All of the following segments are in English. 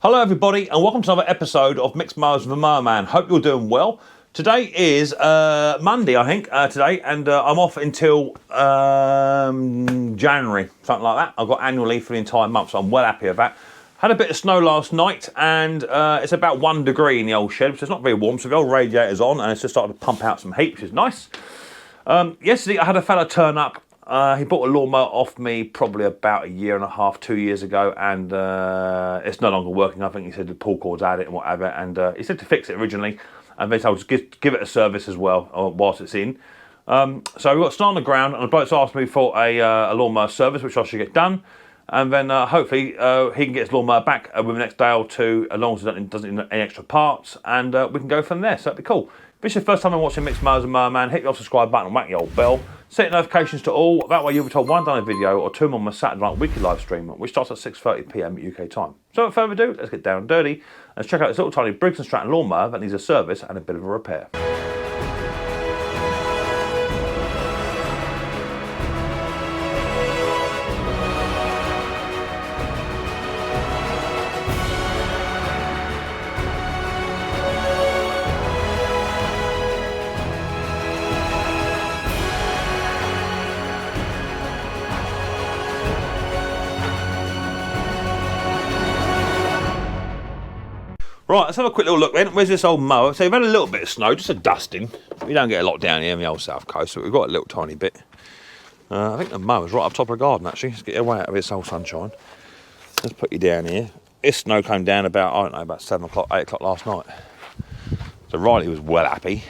Hello everybody and welcome to another episode of Mixed Mowers with the Mower Man. Hope you're doing well. Today is Monday, I think, today, and I'm off until January, something like that. I've got annual leave for the entire month, so I'm well happy with that. Had a bit of snow last night, and it's about 1 degree in the old shed, so it's not very warm, so the old radiator's on, and it's just started to pump out some heat, which is nice. Yesterday I had a fella turn up. He bought a lawnmower off me probably about 1.5 years, 2 years ago, and it's no longer working. I think he said the pull cord's had it and whatever, and he said to fix it originally, and then I'll just give it a service as well whilst it's in. So we've got snow on the ground, and the bloke's asked me for a lawnmower service, which I should get done, and then hopefully he can get his lawnmower back within the next day or two, as long as it doesn't need any extra parts, and we can go from there. So that'd be cool. If it's your first time I'm watching Mixed Mowers and Mower Man, hit the subscribe button and whack the old bell. Set notifications to all, that way you'll be told when I've done a video or two on my Saturday night weekly live stream, which starts at 6:30 PM UK time. So without further ado, let's get down and dirty and check out this little tiny Briggs & Stratton lawnmower that needs a service and a bit of a repair. Right, let's have a quick little look then. Where's this old mower? So we've had a little bit of snow, just a dusting. We don't get a lot down here in the old south coast, but we've got a little tiny bit. I think the mower's right up top of the garden actually. Let's get away out of this old sunshine. Let's put you down here. This snow came down about, I don't know, about 7 o'clock, 8 o'clock last night. So Riley was well happy.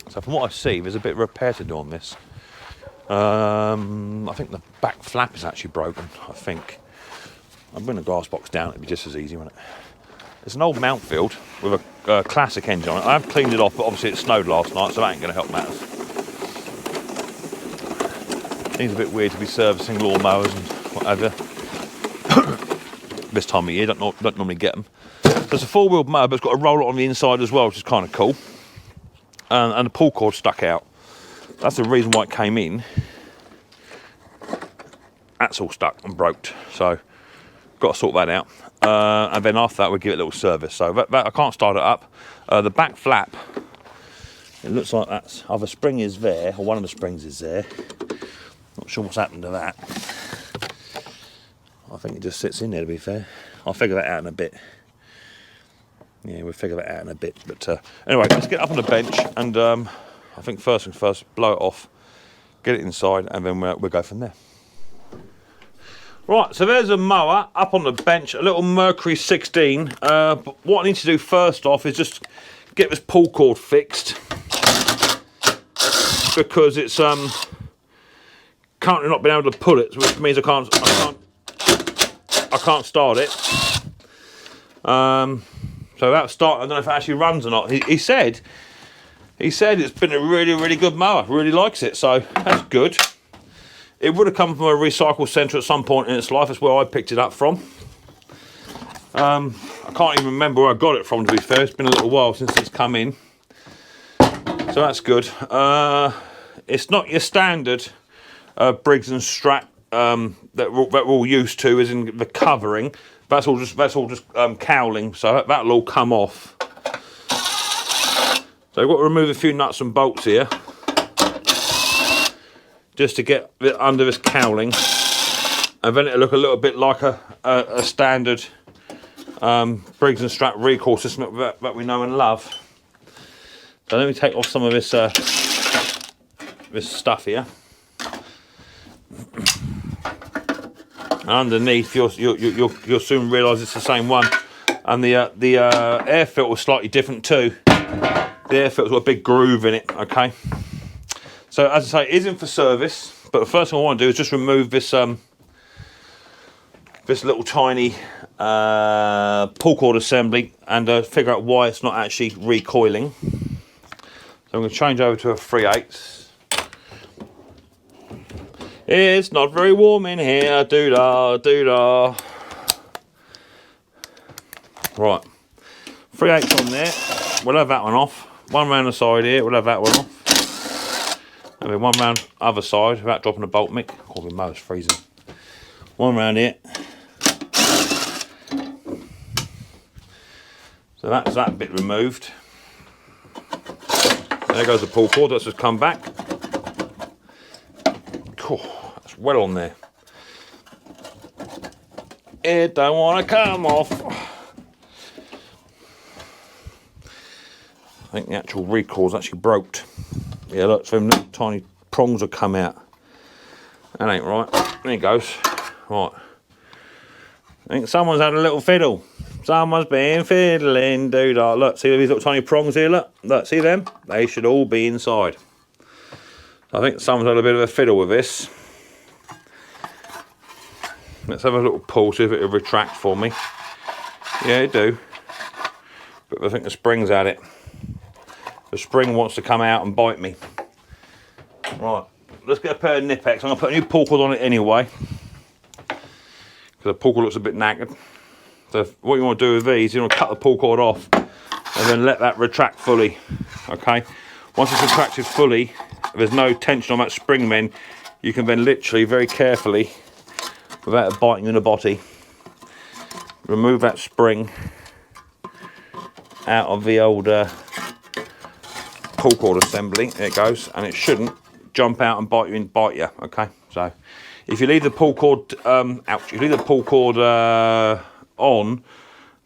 So from what I see, there's a bit of repair to do on this. I think the back flap is actually broken, I think. I'll bring the grass box down, it'd be just as easy, wouldn't it? It's an old Mountfield with a classic engine on it. I have cleaned it off, but obviously it snowed last night, so that ain't going to help matters. Seems a bit weird to be servicing lawnmowers and whatever. This time of year, don't normally get them. So it's a four-wheel mower, but it's got a roller on the inside as well, which is kind of cool. And the pull cord stuck out. That's the reason why it came in. That's all stuck and broke, so got to sort that out. And then after that we'll give it a little service. So that I can't start it up. The back flap, it looks like that's either spring is there or one of the springs is there. Not sure what's happened to that. I think it just sits in there, to be fair. I'll figure that out in a bit. Yeah, we'll figure that out in a bit. But anyway, let's get up on the bench and I think first things first, blow it off, get it inside, and then we'll go from there. Right, so there's a mower up on the bench, a little Mercury 16. But what I need to do first off is just get this pull cord fixed, because it's currently not been able to pull it, which means I can't start it. So that start, I don't know if it actually runs or not. He said it's been a really good mower. Really likes it, so that's good. It would have come from a recycle centre at some point in its life. That's where I picked it up from. I can't even remember where I got it from, to be fair. It's been a little while since it's come in. So that's good. It's not your standard Briggs & Stratton that we're all used to, as in the covering. That's all just cowling, so that'll all come off. So I've got to remove a few nuts and bolts here, just to get it under this cowling, and then it'll look a little bit like a standard Briggs & Stratton recoil system that we know and love. So let me take off some of this this stuff here, and underneath you'll soon realise it's the same one, and the air filter was slightly different too. The air filter's got a big groove in it. Okay. So as I say, it isn't for service, but the first thing I want to do is just remove this this little tiny pull cord assembly and figure out why it's not actually recoiling. So I'm going to change over to a 3/8. It's not very warm in here, doo-dah, doo-dah. Right, 3/8 on there. We'll have that one off. One round the side here, we'll have that one off. And then one round other side without dropping a bolt, Mick. Oh, my mower's freezing. One round here. So that's that bit removed. There goes the pull cord. Let's just come back. Oh, that's well on there. It don't want to come off. I think the actual record's actually broke. Yeah, look, so them little tiny prongs will come out. That ain't right. There it goes. Right. I think someone's had a little fiddle. Someone's been fiddling, doodah. Look, see these little tiny prongs here? Look, see them? They should all be inside. I think someone's had a bit of a fiddle with this. Let's have a little pull, see if it'll retract for me. Yeah, it do. But I think the spring's at it. The spring wants to come out and bite me. Right, let's get a pair of Nipex. I'm going to put a new pull cord on it anyway, because the pull cord looks a bit knackered. So what you want to do with these, you want to cut the pull cord off and then let that retract fully. Okay, once it's retracted fully, if there's no tension on that spring, then you can then literally very carefully, without it biting you in the body, remove that spring out of the old pull cord assembly. There it goes, and it shouldn't jump out and bite you. Okay, so if you leave the pull cord on,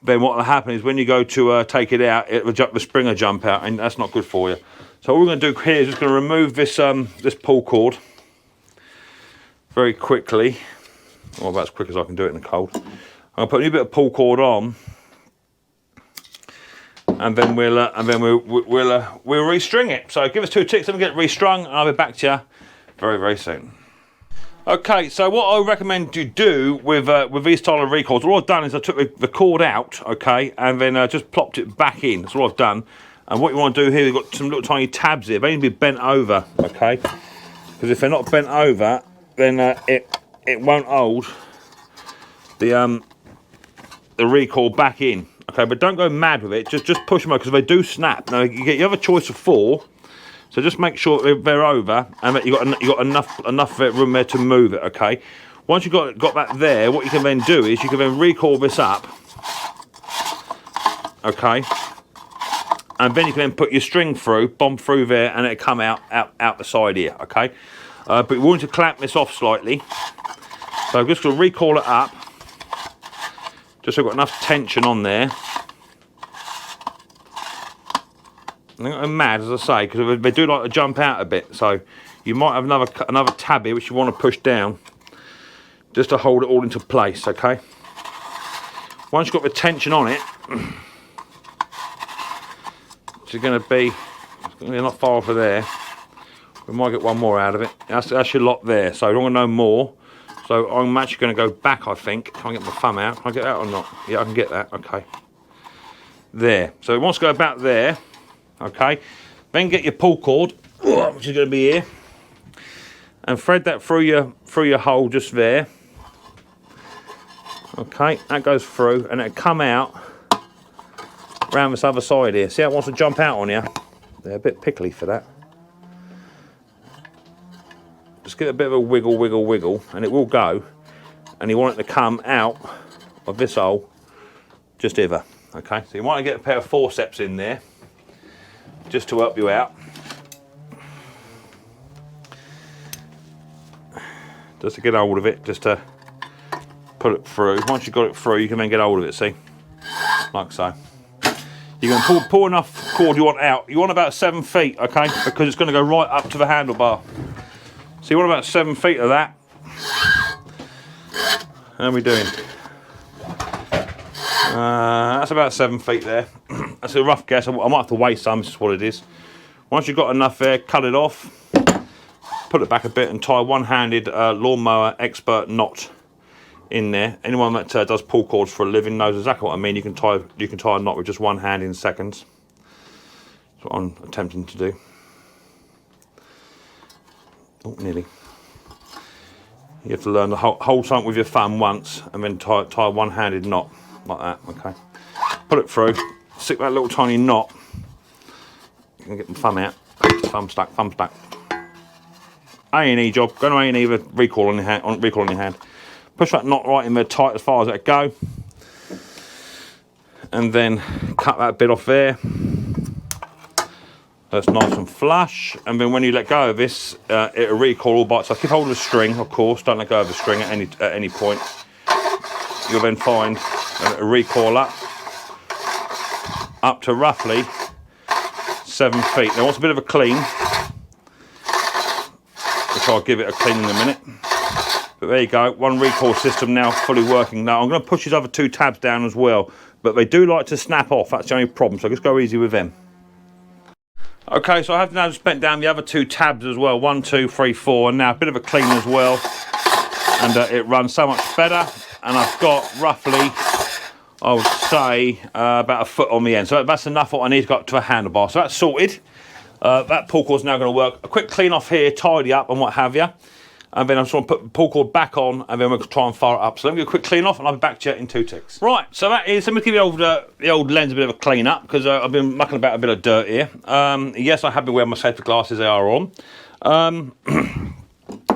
then what will happen is when you go to take it out, the spring will jump out, and that's not good for you. So what we're going to do here is just going to remove this this pull cord very quickly. Well, about as quick as I can do it in the cold. I'm going to put a new bit of pull cord on, and then we'll restring it. So give us 2 ticks, let me get it restrung, and I'll be back to you very, very soon. Okay, so what I recommend you do with these style of recoils, all I've done is I took the cord out, okay, and then just plopped it back in. That's all I've done. And what you want to do here, you've got some little tiny tabs here. They need to be bent over, okay? Because if they're not bent over, then it won't hold the recoil back in. Okay, but don't go mad with it. Just push them over, because they do snap. Now you have a choice of 4, so just make sure they're over and that you got enough room there to move it. Okay. Once you've got that there, what you can then do is you can then recoil this up. Okay. And then you can then put your string through, bomb through there, and it'll come out the side here. Okay. But we want to clamp this off slightly. So I'm just going to recoil it up, just so I've got enough tension on there. I'm not going mad, as I say, because they do like to jump out a bit. So you might have another tab here which you want to push down, just to hold it all into place. Okay. Once you've got the tension on it, which is going to be not far off of there, we might get one more out of it. That's your lot there. So I don't want to know more. So I'm actually going to go back, I think. Can I get my thumb out? Can I get that or not? Yeah, I can get that. Okay. There. So it wants to go about there. Okay. Then get your pull cord, which is going to be here, and thread that through your hole just there. Okay. That goes through, and it'll come out around this other side here. See how it wants to jump out on you? They're a bit pickly for that. Just give it a bit of a wiggle, and it will go. And you want it to come out of this hole just hither. Okay, so you want to get a pair of forceps in there just to help you out. Just to get hold of it, just to put it through. Once you've got it through, you can then get hold of it, see? Like so. You can pull enough cord you want out. You want about 7 feet, okay? Because it's going to go right up to the handlebar. So you want about 7 feet of that. How are we doing? That's about 7 feet there. That's a rough guess. I might have to weigh some, this is what it is. Once you've got enough there, cut it off, put it back a bit, and tie a one-handed lawnmower expert knot in there. Anyone that does pull cords for a living knows exactly what I mean. You can tie a knot with just one hand in seconds. That's what I'm attempting to do. Oh, nearly. You have to learn to hold something with your thumb once and then tie a one-handed knot like that. Okay. Put it through. Stick that little tiny knot. You can get the thumb out. Thumb stuck. A&E job. Go to A&E with recoil on your hand. Push that knot right in there tight as far as it'll go. and then cut that bit off there. That's nice and flush, and then when you let go of this, it'll recoil all by itself. So keep hold of the string, of course, don't let go of the string at any point. You'll then find that it'll recoil up to roughly 7 feet. Now, wants a bit of a clean, which I'll give it a clean in a minute. But there you go, one recoil system now fully working. Now, I'm going to push these other 2 tabs down as well, but they do like to snap off. That's the only problem, so just go easy with them. Okay, so I have now spent down the other 2 tabs as well, 1, 2, 3, 4, and now a bit of a clean as well, and it runs so much better. And I've got roughly, I would say, about 1 foot on the end, so that's enough what I need to go up to a handlebar. So that's sorted. That pull cord's now going to work. A quick clean off here, tidy up and what have you, and then I'm just going to put the pull cord back on, and then we'll try and fire it up. So let me do a quick clean off, and I'll be back to you in 2 ticks. Right, so that is, let me give the old lens a bit of a clean up, because I've been mucking about a bit of dirt here. Yes, I have been wearing my safety glasses, they are on.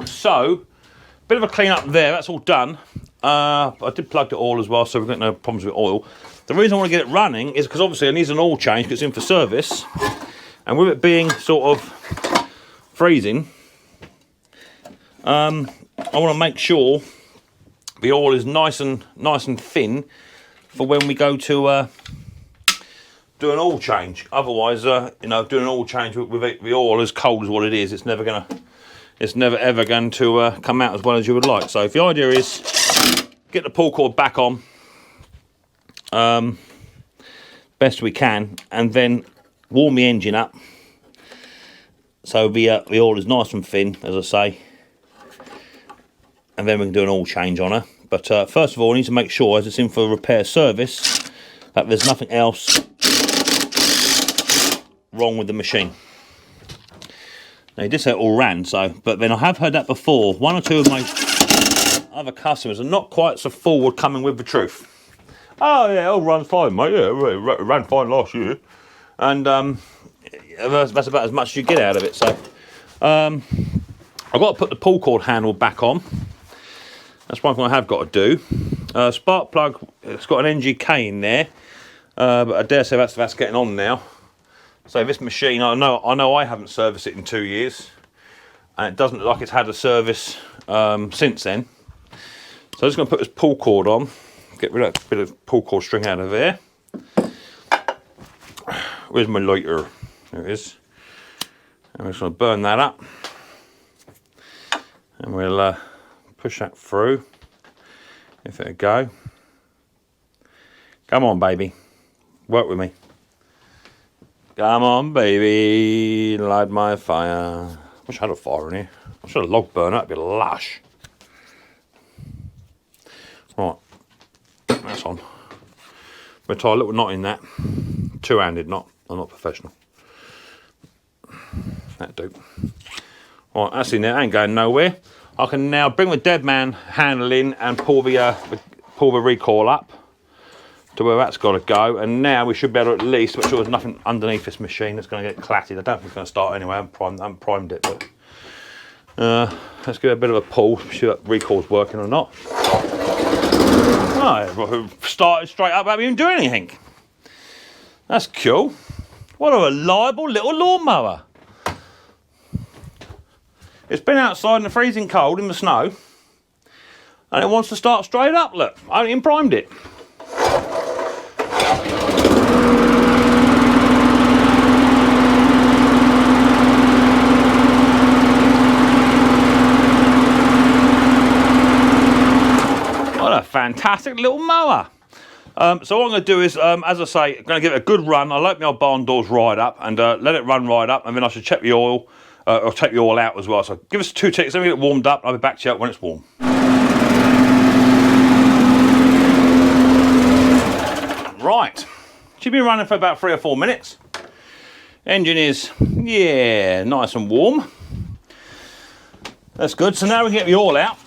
So, bit of a clean up there, that's all done. I did plug the oil as well, so we've got no problems with oil. The reason I want to get it running is because obviously it needs an oil change because it's in for service, and with it being sort of freezing, I want to make sure the oil is nice and thin for when we go to do an oil change. Otherwise, you know, doing an oil change with the oil as cold as what it is, it's never ever going to come out as well as you would like. So if the idea is get the pull cord back on best we can, and then warm the engine up so the oil is nice and thin, as I say, and then we can do an oil change on her. But first of all, I need to make sure, as it's in for repair service, that there's nothing else wrong with the machine. Now, he did say it all ran, so, but then I have heard that before. 1 or 2 of my other customers are not quite so forward coming with the truth. Oh yeah, it all runs fine, mate. Yeah, it ran fine last year, and that's about as much as you get out of it. So I've got to put the pull cord handle back on. That's one thing I have got to do. Spark plug, it's got an NGK in there, but I dare say that's getting on now. So this machine, I know I haven't serviced it in 2 years, and it doesn't look like it's had a service since then. So I'm just going to put this pull cord on, get rid of that bit of pull cord string out of there. Where's my lighter? There it is. And we're just going to burn that up, and we'll push that through. If it'll go. Come on, baby, work with me. Come on, baby, light my fire. I wish I had a fire in here. I should have a log burner, that'd be lush. Right, that's on. We'll tie a little knot in that. 2-handed knot, I'm not professional. That'll do. Right, that's in there, ain't going nowhere. I can now bring the dead man handle in and pull the recoil up to where that's got to go, and now we should be able to at least make sure there's nothing underneath this machine that's going to get clatted. I don't think it's going to start anyway. I haven't primed it, but let's give it a bit of a pull, see if that recoil's working or not. Oh, it started straight up without even doing anything. That's cool. What a reliable little lawnmower. It's been outside in the freezing cold in the snow, and it wants to start straight up. Look, I haven't even primed it. What a fantastic little mower. So what I'm going to do is, as I say, I'm going to give it a good run. I'll open my barn doors right up and let it run right up, and then I should check the oil. I'll take the oil out as well. So give us 2 ticks, let me get it warmed up. I'll be back to you when it's warm. Right, should be running for about 3 or 4 minutes. Engine is, yeah, nice and warm. That's good. So now we can get the oil out.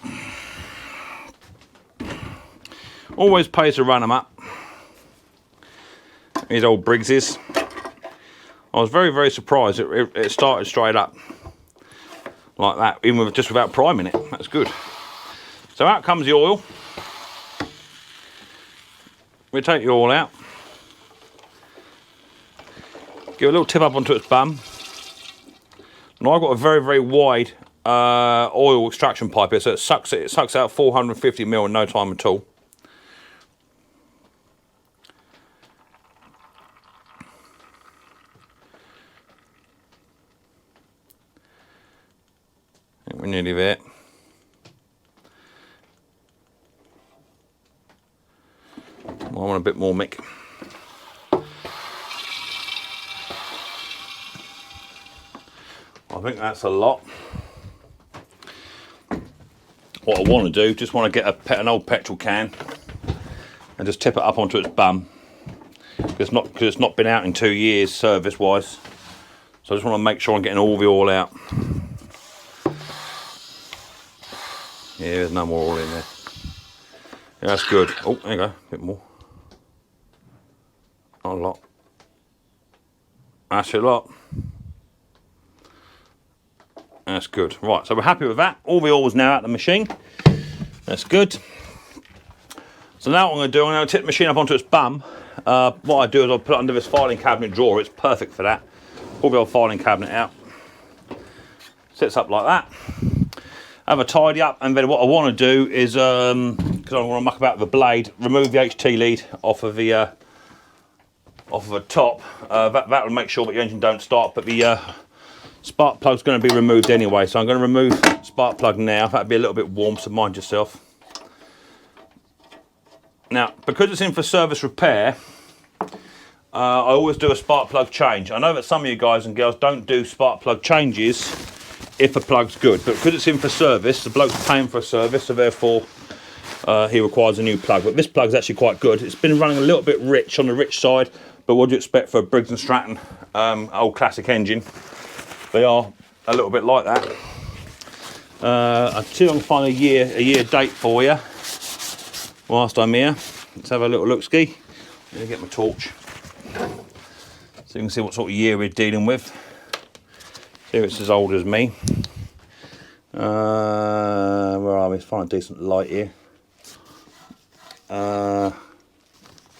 Always pays to run them up. These old Briggses. I was very, very surprised it started straight up like that, even with just without priming it. That's good. So out comes the oil. We take the oil out. Give a little tip up onto its bum. Now I've got a very, very wide oil extraction pipe here, so it sucks out 450 ml in no time at all. I think we're nearly there. I want a bit more, Mick. I think that's a lot. What I want to do, just want to get an old petrol can and just tip it up onto its bum. Because it's not been out in 2 years service-wise. So I just want to make sure I'm getting all the oil out. Yeah, there's no more oil in there. Yeah, that's good. Oh, there you go, a bit more. Not a lot. That's a lot. That's good. Right, so we're happy with that. All the oil's now out of the machine. That's good. So now what I'm going to do, I'm going to tip the machine up onto its bum. What I do is I'll put it under this filing cabinet drawer. It's perfect for that. Pull the old filing cabinet out. Sits up like that. Have a tidy up, and then what I want to do is, because I want to muck about with the blade, remove the HT lead off of the top. That will make sure that your engine don't start, but the spark plug's going to be removed anyway, so I'm going to remove spark plug now. That'll be a little bit warm, so mind yourself. Now, because it's in for service repair, I always do a spark plug change. I know that some of you guys and girls don't do spark plug changes if a plug's good, but because it's in for service, the bloke's paying for a service, so therefore he requires a new plug. But this plug's actually quite good. It's been running a little bit rich, on the rich side, but what do you expect for a Briggs & Stratton old classic engine? They are a little bit like that. I'll see if I can find a year date for you whilst I'm here. Let's have a little look ski. Let me get my torch so you can see what sort of year we're dealing with. See if it's as old as me. Where are we? Let's find a decent light here.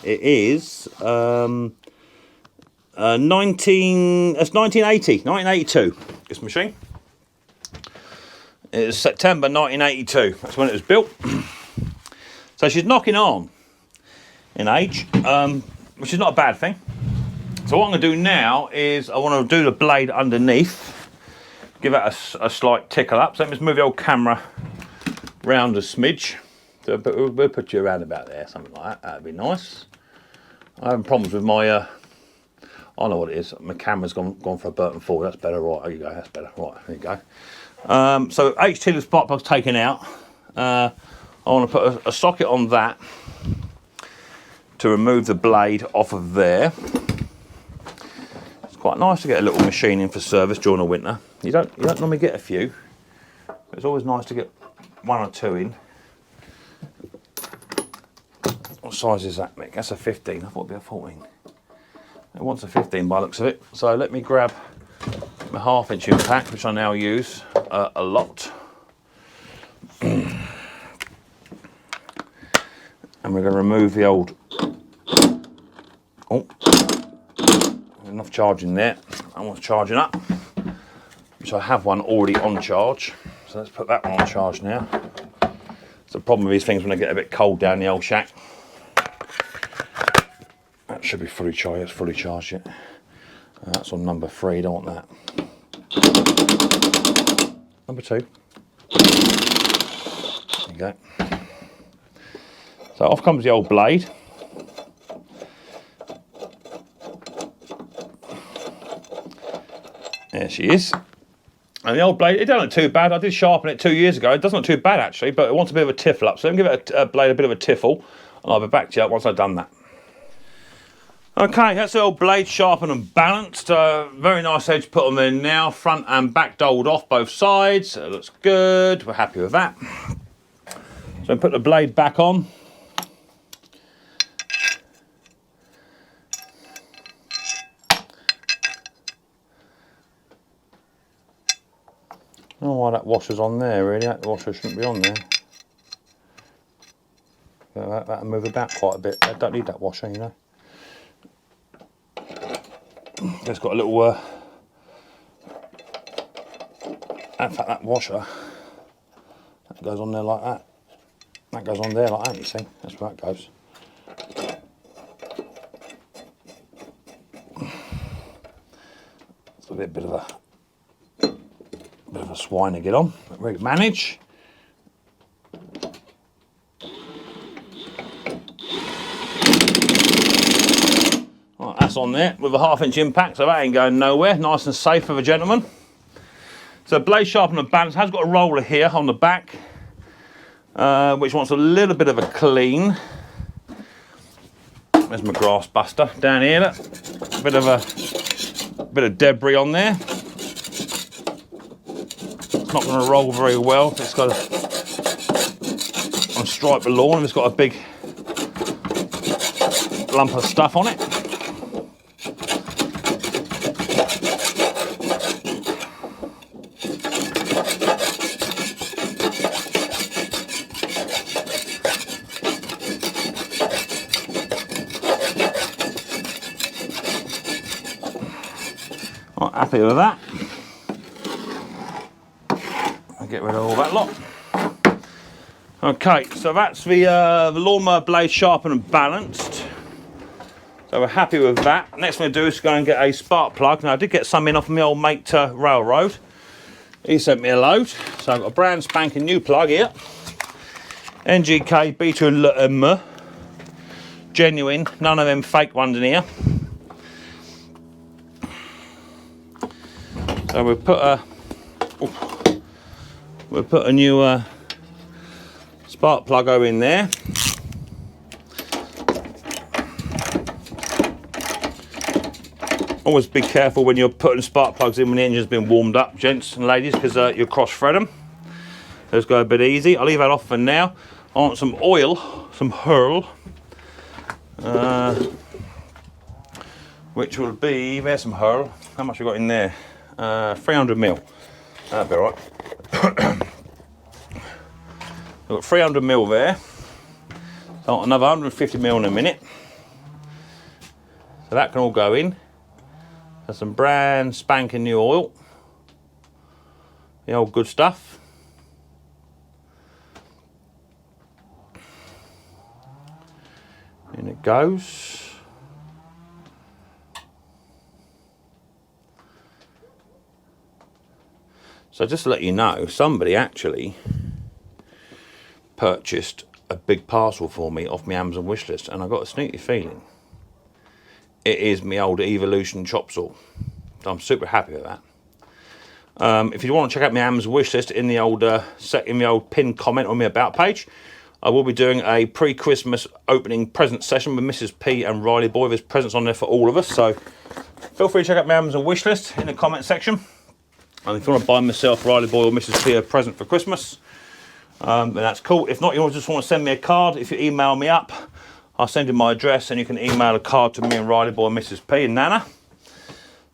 It is 1982, this machine. It was September 1982, that's when it was built. So she's knocking on in age, which is not a bad thing. So what I'm going to do now is I want to do the blade underneath, give it a slight tickle up. So let me just move the old camera round a smidge. So we'll put you around about there, something like that. That'd be nice. I'm having problems with my, I know what it is. My camera's gone for a Burton forward. That's better. Right, there you go. That's better. Right, there you go. So HT, the spark plug's taken out. I want to put a socket on that to remove the blade off of there. It's quite nice to get a little machine in for service during the winter. You don't normally get a few. It's always nice to get 1 or 2 in. What size is that, Mick? That's a 15. I thought it'd be a 14. It wants a 15 by the looks of it. So let me grab my 1/2 inch impact, which I now use a lot. And we're going to remove the old, oh, enough charging there. That one's charging up, which I have one already on charge. So let's put that one on charge now. It's the problem with these things when they get a bit cold down the old shack. That should be fully charged. It's fully charged yet. That's on number 3. Don't want that. Number 2. There you go. So off comes the old blade. There she is. And the old blade, it doesn't look too bad. I did sharpen it 2 years ago. It doesn't look too bad actually, but it wants a bit of a tiffle up. So let me give it a blade a bit of a tiffle, and I'll be back to you once I've done that. Okay, that's the old blade sharpened and balanced. Very nice edge put on there now. Front and back doled off both sides. It looks good. We're happy with that. So put the blade back on. I don't know why that washer's on there, really. That washer shouldn't be on there. That'll move about quite a bit. I don't need that washer, you know. It's got a little, in fact that washer, that goes on there like that. That goes on there like that, you see, that's where that goes. It's a bit of a swine to get on, but we can manage. Right, that's on there with a 1/2 inch impact, so that ain't going nowhere. Nice and safe for the gentleman. So blade sharpener balance has got a roller here on the back, which wants a little bit of a clean. There's my grass buster down here. Look. Bit of debris on there. It's not going to roll very well. It's got on stripe the lawn. It's got a big lump of stuff on it. Right, happy with that. I'll get rid of all that lot. Okay, so that's the lawnmower blade sharpened and balanced. So we're happy with that. Next thing to do is go and get a spark plug. Now I did get some in off my old mate Railroad. He sent me a load. So I've got a brand spanking new plug here. NGK B2LM. Genuine, none of them fake ones in here. So we'll put a new spark plug over in there. Always be careful when you're putting spark plugs in when the engine's been warmed up, gents and ladies, because you'll cross thread them. Let's go a bit easy. I'll leave that off for now. I want some oil, some hurl, which will be, there's some hurl. How much we got in there? 300 mil. That'll be all right. We've got 300 mil there. So another 150 mil in a minute. So that can all go in. There's some brand spanking new oil. The old good stuff. In it goes. So just to let you know, somebody actually purchased a big parcel for me off my Amazon wish list, and I got a sneaky feeling it is my old Evolution chop saw. So I'm super happy with that. If you want to check out my Amazon wish list in the old pinned comment on my about page, I will be doing a pre-Christmas opening present session with Mrs. P and Riley Boy. There's presents on there for all of us, so feel free to check out my Amazon wish list in the comment section. And if you want to buy myself, Riley Boy or Mrs. P a present for Christmas, then that's cool. If not, you just want to send me a card. If you email me up, I'll send you my address and you can email a card to me and Riley Boy and Mrs. P and Nana.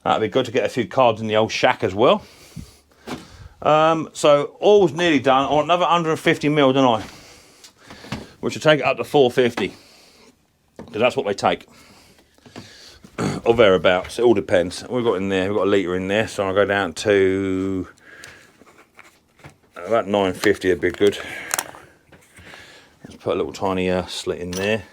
That'd be good to get a few cards in the old shack as well. So all's nearly done. I want another 150 mil, don't I? Which will take it up to 450. Because that's what they take. Or thereabouts, it all depends. We've got in there, we've got a litre in there, so I'll go down to about 950 would be good. Let's put a little tiny slit in there.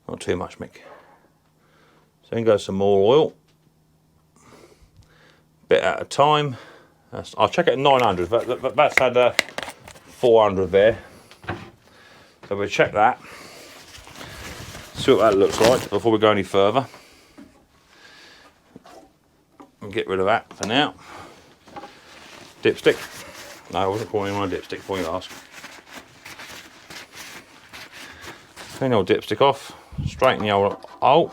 Not too much, Mick. So in goes some more oil. Bit at a time. I'll check it at 900, that's had 400 there. So we'll check that, see what that looks like before we go any further. And get rid of that for now. Dipstick. No, I wasn't calling my dipstick before you ask. Clean the old dipstick off, straighten the old hole,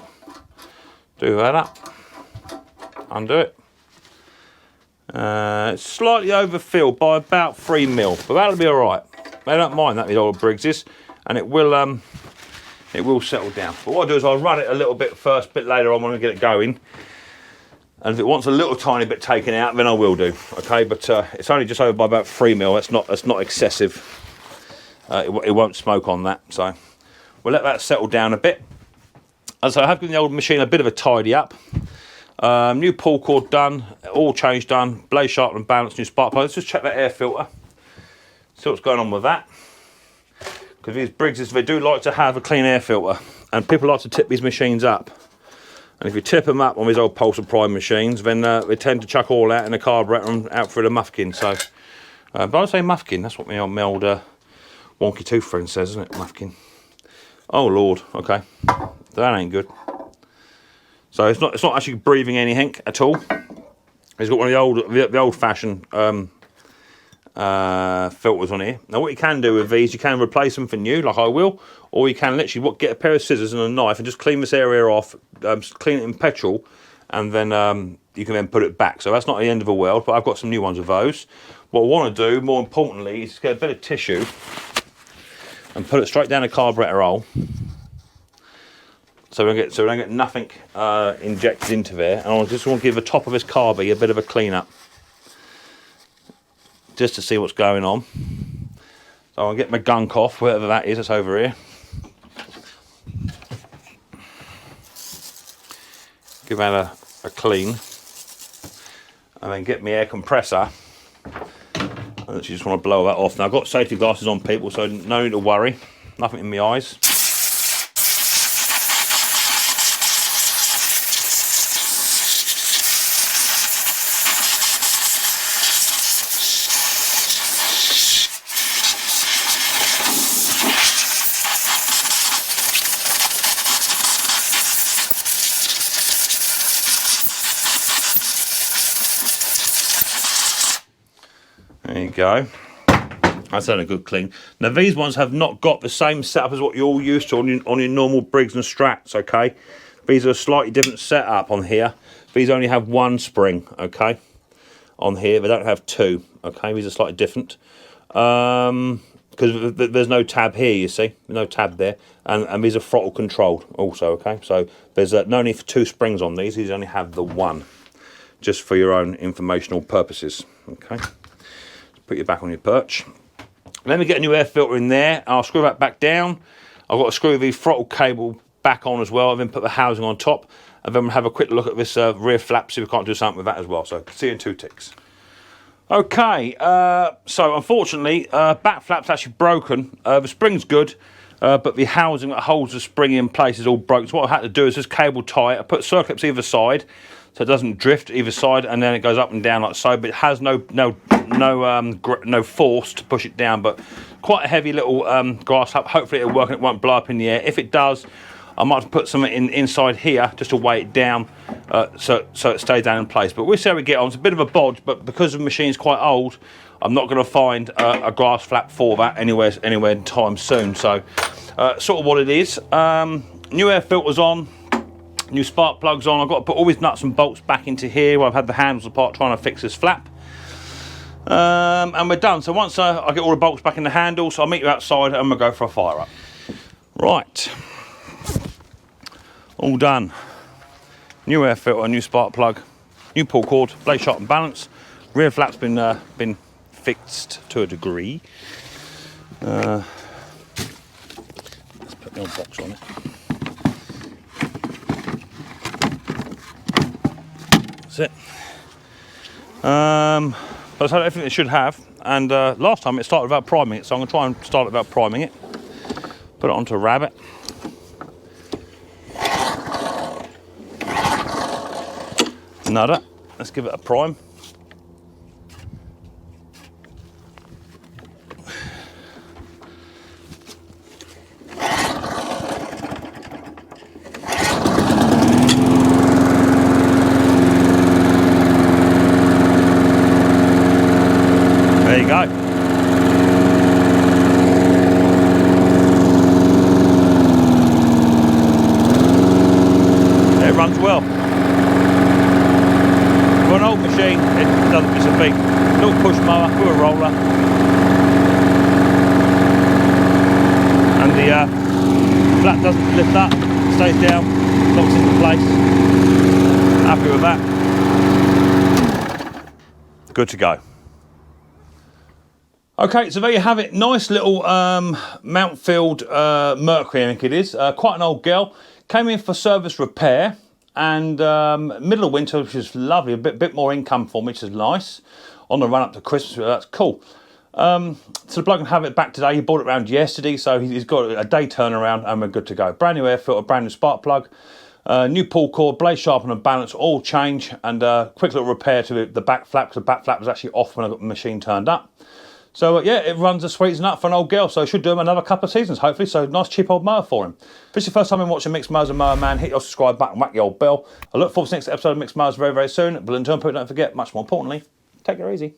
do that up, undo it. It's slightly overfilled by about 3 mil, but that'll be alright. They don't mind that, the old Briggses, and it will settle down. But what I'll do is I'll run it a little bit first, a bit later on when we get it going. And if it wants a little tiny bit taken out, then I will do. Okay, but it's only just over by about 3 mil. That's not excessive. It won't smoke on that. So we'll let that settle down a bit. As I have given the old machine a bit of a tidy up. New pull cord done, all change done, blade sharp and balance, new spark plug. Let's just check that air filter, see what's going on with that. Because these Briggses, they do like to have a clean air filter, and people like to tip these machines up. And if you tip them up on these old Pulsar Prime machines, then they tend to chuck all out in the carburetor and out through the muffkin. So, but I say muffkin, that's what my old wonky tooth friend says, isn't it? Muffkin. Oh Lord, okay, that ain't good. So it's not actually breathing anything at all. It's got one of the old-fashioned filters on here. Now what you can do with these, you can replace them for new, like I will, or you can literally get a pair of scissors and a knife and just clean this area off, clean it in petrol, and then you can then put it back. So that's not the end of the world, but I've got some new ones of those. What I want to do, more importantly, is get a bit of tissue and put it straight down the carburetor hole. So we don't get nothing injected into there. And I just want to give the top of this carby a bit of a clean up, just to see what's going on. So I'll get my gunk off, whatever that is, that's over here. Give that a clean. And then get my air compressor. I literally just want to blow that off. Now I've got safety glasses on, people, so no need to worry. Nothing in my eyes. There you go. That's had a good clean. Now these ones have not got the same setup as what you're all used to on your normal Briggs and Strats, okay? These are a slightly different setup on here. These only have one spring, okay? On here, they don't have two, okay? These are slightly different. Because there's no tab here, you see? No tab there. And these are throttle controlled also, okay? So there's no need for two springs on these. These only have the one. Just for your own informational purposes, okay? Put you back on your perch. Let me get a new air filter in there. I'll screw that back down. I've got to screw the throttle cable back on as well, and then put the housing on top, and then we'll have a quick look at this rear flap, see if we can't do something with that as well. So see you in 2 ticks. Okay, so unfortunately, back flap's actually broken. The spring's good, but the housing that holds the spring in place is all broken. So what I had to do is just cable tie it. I put circlips either side, so it doesn't drift either side, and then it goes up and down like so, but it has no force to push it down. But quite a heavy little grass flap. Hopefully it'll work and it won't blow up in the air. If it does, I might put something inside here just to weigh it down, so it stays down in place. But we'll see how we get on. It's a bit of a bodge, but because the machine's quite old, I'm not going to find a grass flap for that anywhere in time soon. So sort of what it is. New air filters on. New spark plugs on. I've got to put all these nuts and bolts back into here where I've had the handles apart trying to fix this flap. And we're done. So once I get all the bolts back in the handles, I'll meet you outside and we'll go for a fire up. Right. All done. New air filter, new spark plug, new pull cord, blade sharp and balance. Rear flap's been fixed to a degree. Let's put the old box on it. That's it. That's everything it should have, and last time it started without priming it, so I'm going to try and start it without priming it. Put it onto a rabbit. Nudder. Let's give it a prime. There you go. It runs well. For an old machine, it's a big little push mower with a roller. And the flap doesn't lift up, stays down, locks into place. Happy with that. Good to go. Okay, so there you have it. Nice little Mountfield Mercury, I think it is. Quite an old girl. Came in for service repair, and middle of winter, which is lovely. A bit more income for me, which is nice. On the run up to Christmas, that's cool. So the bloke can have it back today. He bought it around yesterday, so he's got a day turnaround, and we're good to go. Brand new air filter, brand new spark plug, new pull cord, blade sharpener and balance, all change, and quick little repair to the back flap, because the back flap was actually off when I got the machine turned up. So yeah, it runs a sweet as nut for an old girl, so I should do him another couple of seasons, hopefully. So nice cheap old mower for him. If it's your first time in watching Mixed Mowers and Mower Man, hit your subscribe button, whack the old bell. I look forward to the next episode of Mixed Mowers very, very soon. But until then, don't forget, much more importantly, take it easy.